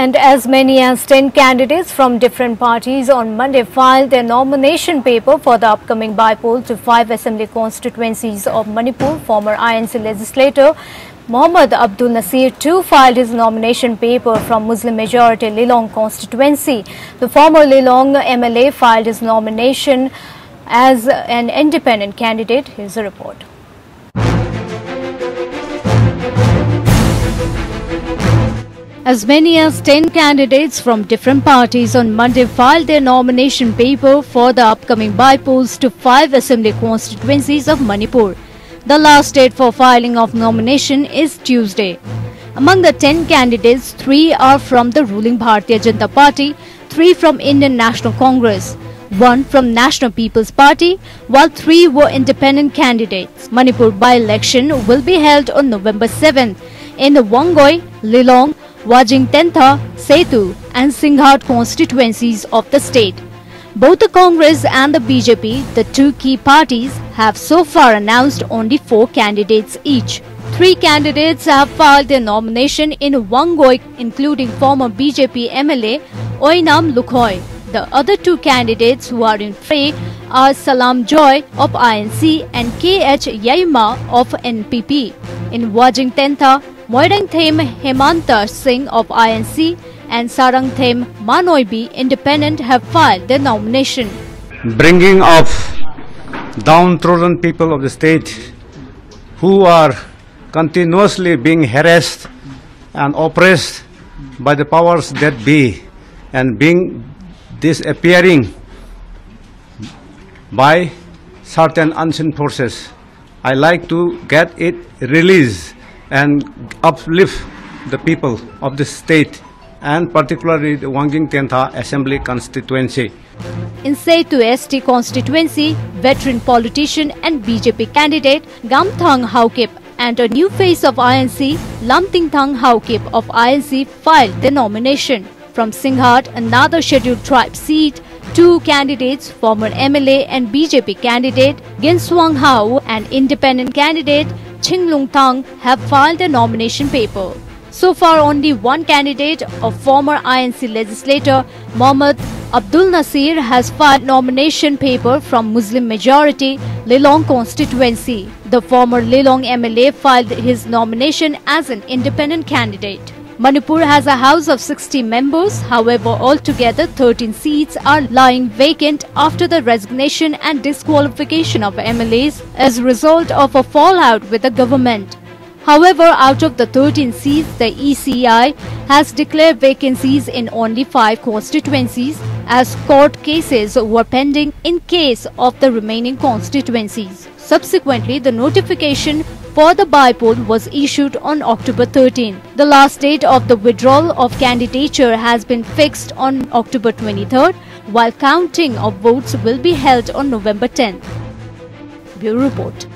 And as many as 10 candidates from different parties on Monday filed their nomination paper for the upcoming by-poll to 5 assembly constituencies of Manipur. Former INC legislator Mohammad Abdul Nasir too filed his nomination paper from Muslim-majority Lilong constituency. The former Lilong MLA filed his nomination as an independent candidate. Here's a report. As many as 10 candidates from different parties on Monday filed their nomination paper for the upcoming by-polls to 5 assembly constituencies of Manipur. The last date for filing of nomination is Tuesday. Among the 10 candidates, 3 are from the ruling Bharatiya Janata Party, 3 from Indian National Congress, 1 from National People's Party, while 3 were independent candidates. Manipur by-election will be held on November 7th in the Wangoi, Lilong, Wajing Tentha, Setu and Singhat constituencies of the state. Both the Congress and the BJP, the two key parties, have so far announced only 4 candidates each. 3 candidates have filed their nomination in Wangoi, including former BJP MLA Oinam Lukhoi. The other 2 candidates who are in fray are Salam Joy of INC and KH Yaima of NPP. In Wajing Tentha, Moirangthem Hemanta Singh of INC and Sarangthem Manoibi independent have filed their nomination. Bringing of downtrodden people of the state who are continuously being harassed and oppressed by the powers that be and being disappearing by certain unseen forces. I like to get it released and uplift the people of the state and particularly the Wanging Tentha Assembly constituency. In Setu ST constituency, veteran politician and BJP candidate Gamthang Haukip and a new face of INC, Lamtingthang Haukip of INC filed their nomination. From Singhat, another scheduled tribe seat, 2 candidates, former MLA and BJP candidate Ginswang Hao and independent candidate Chinglung Thang have filed their nomination paper. So far, only 1 candidate, a former INC legislator Mohammad Abdul Nasir, has filed nomination paper from Muslim-majority Lilong constituency. The former Lilong MLA filed his nomination as an independent candidate. Manipur has a house of 60 members. However, altogether 13 seats are lying vacant after the resignation and disqualification of MLAs as a result of a fallout with the government. However, out of the 13 seats, the ECI has declared vacancies in only 5 constituencies as court cases were pending in case of the remaining constituencies. Subsequently, the notification for the by-poll was issued on October 13. The last date of the withdrawal of candidature has been fixed on October 23rd, while counting of votes will be held on November 10th. Bureau Report.